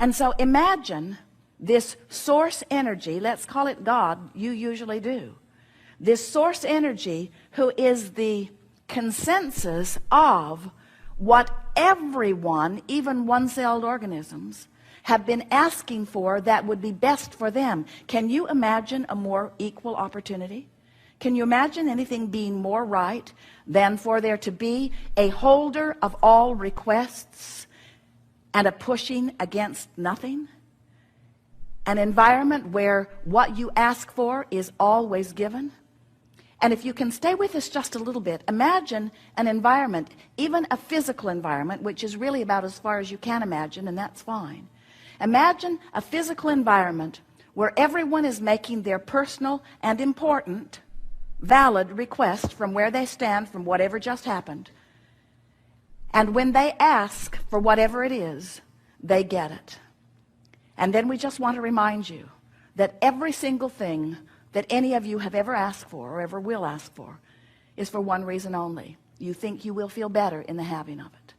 And so imagine this source energy, let's call it God, you usually do. This source energy who is the consensus of what everyone, even one-celled organisms, have been asking for that would be best for them. Can you imagine a more equal opportunity? Can you imagine anything being more right than for there to be a holder of all requests and a pushing against nothing? An environment where what you ask for is always given? And if you can stay with us just a little bit, imagine an environment, even a physical environment, which is really about as far as you can imagine, and that's fine. Imagine a physical environment where everyone is making their personal and important, valid request from where they stand, from whatever just happened. And when they ask for whatever it is, they get it. And then we just want to remind you that every single thing that any of you have ever asked for or ever will ask for is for one reason only. You think you will feel better in the having of it.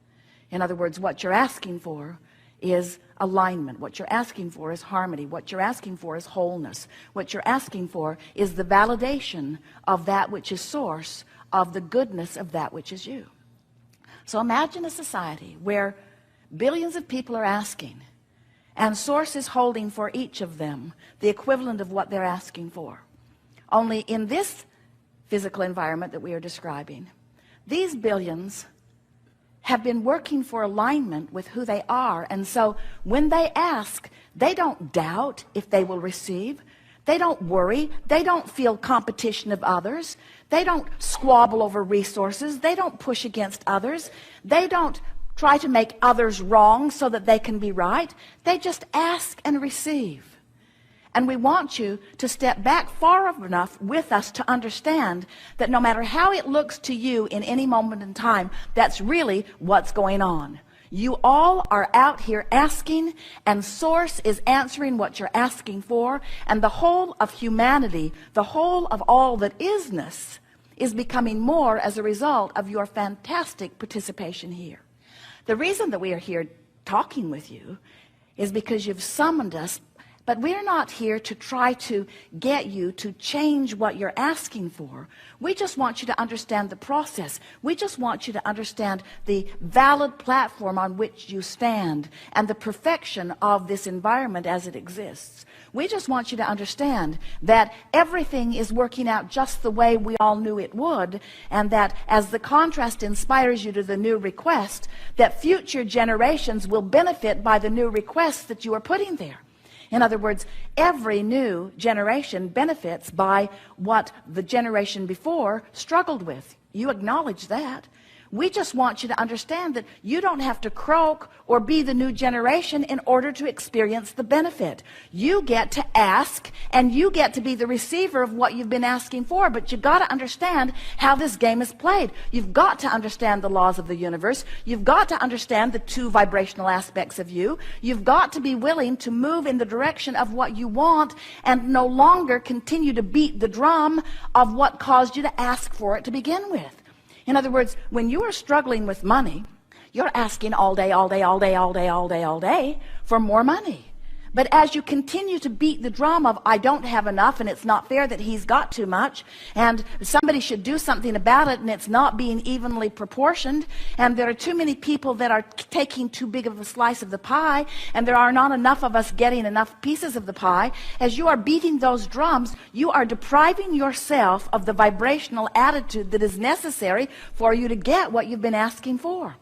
In other words, what you're asking for is alignment. What you're asking for is harmony. What you're asking for is wholeness. What you're asking for is the validation of that which is source of the goodness of that which is you. So imagine a society where billions of people are asking, and source is holding for each of them the equivalent of what they're asking for. Only in this physical environment that we are describing, these billions have been working for alignment with who they are. And so when they ask, they don't doubt if they will receive. They don't worry. They don't feel competition of others. They don't squabble over resources. They don't push against others. They don't try to make others wrong so that they can be right. They just ask and receive. And we want you to step back far enough with us to understand that no matter how it looks to you in any moment in time, that's really what's going on. You all are out here asking, and source is answering what you're asking for, and the whole of humanity, the whole of all that isness, is becoming more as a result of your fantastic participation here. The reason that we are here talking with you is because you've summoned us. But we're not here to try to get you to change what you're asking for. We just want you to understand the process. We just want you to understand the valid platform on which you stand and the perfection of this environment as it exists. We just want you to understand that everything is working out just the way we all knew it would, and that as the contrast inspires you to the new request, that future generations will benefit by the new requests that you are putting there. In other words, every new generation benefits by what the generation before struggled with. You acknowledge that. We just want you to understand that you don't have to croak or be the new generation in order to experience the benefit. You get to ask, and you get to be the receiver of what you've been asking for, but you've got to understand how this game is played. You've got to understand the laws of the universe. You've got to understand the two vibrational aspects of you. You've got to be willing to move in the direction of what you want and no longer continue to beat the drum of what caused you to ask for it to begin with. In other words, when you are struggling with money, you're asking all day, all day, all day, all day, all day, all day for more money. But as you continue to beat the drum of, I don't have enough, and it's not fair that he's got too much, and somebody should do something about it, and it's not being evenly proportioned, and there are too many people that are taking too big of a slice of the pie, and there are not enough of us getting enough pieces of the pie, as you are beating those drums, you are depriving yourself of the vibrational attitude that is necessary for you to get what you've been asking for.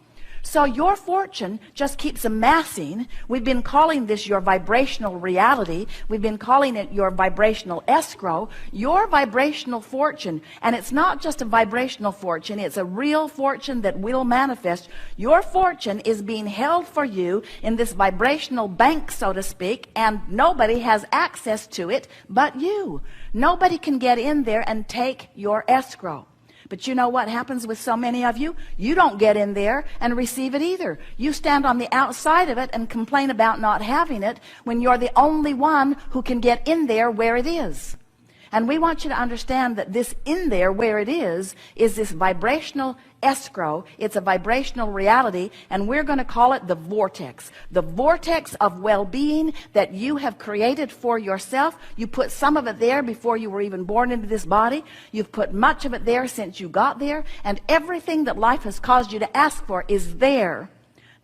So your fortune just keeps amassing. We've been calling this your vibrational reality. We've been calling it your vibrational escrow. Your vibrational fortune, and it's not just a vibrational fortune, it's a real fortune that will manifest. Your fortune is being held for you in this vibrational bank, so to speak, and nobody has access to it but you. Nobody can get in there and take your escrow. But you know what happens with so many of you? You don't get in there and receive it either. You stand on the outside of it and complain about not having it when you're the only one who can get in there where it is. And we want you to understand that this in there, where it is this vibrational escrow. It's a vibrational reality, and we're going to call it the vortex. The vortex of well-being that you have created for yourself. You put some of it there before you were even born into this body. You've put much of it there since you got there, and everything that life has caused you to ask for is there.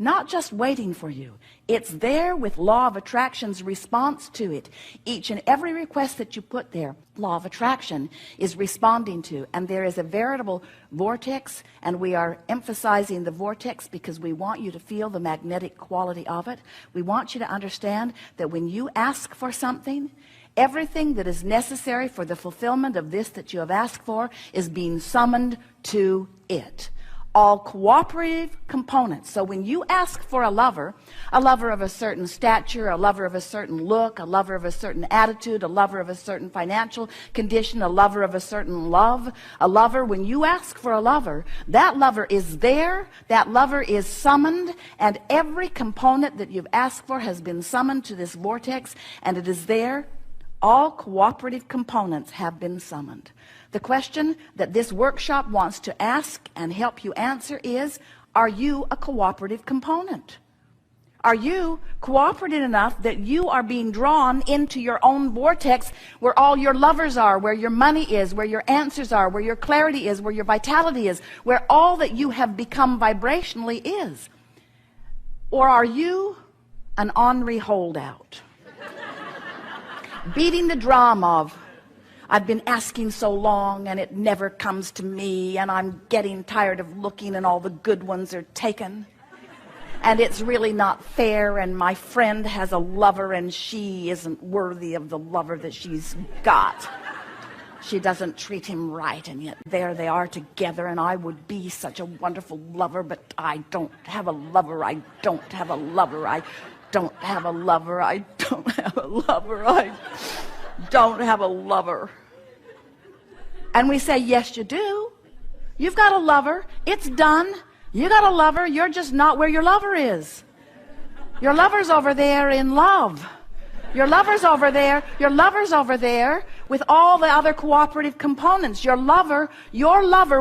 Not just waiting for you. It's there with law of attraction's response to it. Each and every request that you put there, law of attraction is responding to. And there is a veritable vortex, and we are emphasizing the vortex because we want you to feel the magnetic quality of it. We want you to understand that when you ask for something, everything that is necessary for the fulfillment of this that you have asked for is being summoned to it. All cooperative components. So when you ask for a lover of a certain stature, a lover of a certain look, a lover of a certain attitude, a lover of a certain financial condition, a lover of a certain love, a lover, when you ask for a lover, that lover is there, that lover is summoned, and every component that you've asked for has been summoned to this vortex, and it is there. All cooperative components have been summoned. The question that this workshop wants to ask and help you answer is, are you a cooperative component? Are you cooperative enough that you are being drawn into your own vortex where all your lovers are, where your money is, where your answers are, where your clarity is, where your vitality is, where all that you have become vibrationally is? Or are you an ornery holdout? Beating the drum of, I've been asking so long and it never comes to me, and I'm getting tired of looking and all the good ones are taken, and it's really not fair, and my friend has a lover and she isn't worthy of the lover that she's got. She doesn't treat him right, and yet there they are together, and I would be such a wonderful lover, but I don't have a lover. I don't have a lover. I don't have a lover. I don't have a lover. I don't have a lover. And we say, yes, you do. You've got a lover. It's done. You got a lover. You're just not where your lover is. Your lover's over there in love. Your lover's over there. Your lover's over there with all the other cooperative components. Your lover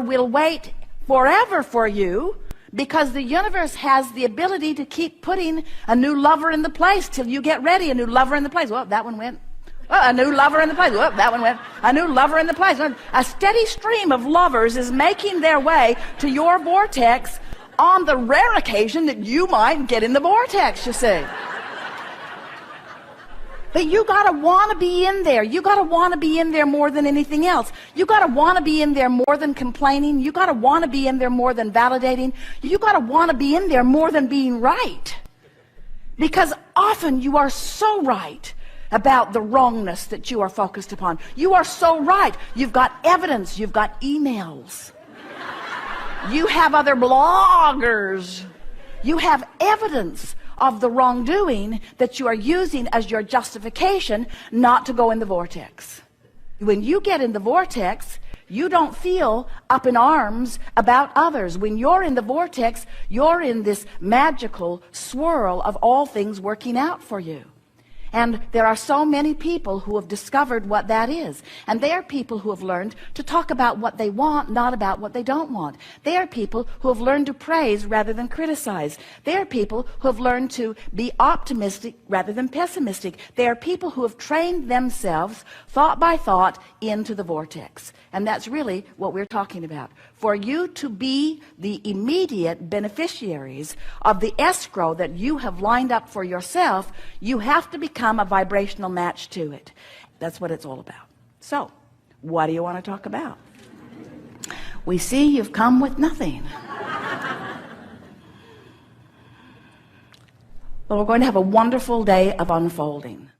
will wait forever for you, because the universe has the ability to keep putting a new lover in the place till you get ready. A new lover in the place. Well, that one went. Well, a new lover in the place. Well, that one went. A new lover in the place. A steady stream of lovers is making their way to your vortex on the rare occasion that you might get in the vortex, you see. But you got to want to be in there. You got to want to be in there more than anything else. You got to want to be in there more than complaining. You got to want to be in there more than validating. You got to want to be in there more than being right. Because often you are so right about the wrongness that you are focused upon. You are so right. You've got evidence. You've got emails. You have other bloggers. You have evidence of the wrongdoing that you are using as your justification not to go in the vortex. When you get in the vortex, you don't feel up in arms about others. When you're in the vortex, you're in this magical swirl of all things working out for you. And there are so many people who have discovered what that is. And they are people who have learned to talk about what they want, not about what they don't want. They are people who have learned to praise rather than criticize. They are people who have learned to be optimistic rather than pessimistic. They are people who have trained themselves, thought by thought, into the vortex. And that's really what we're talking about. For you to be the immediate beneficiaries of the escrow that you have lined up for yourself, you have to become a vibrational match to it. That's what it's all about. So, what do you want to talk about? We see you've come with nothing. Well, we're going to have a wonderful day of unfolding.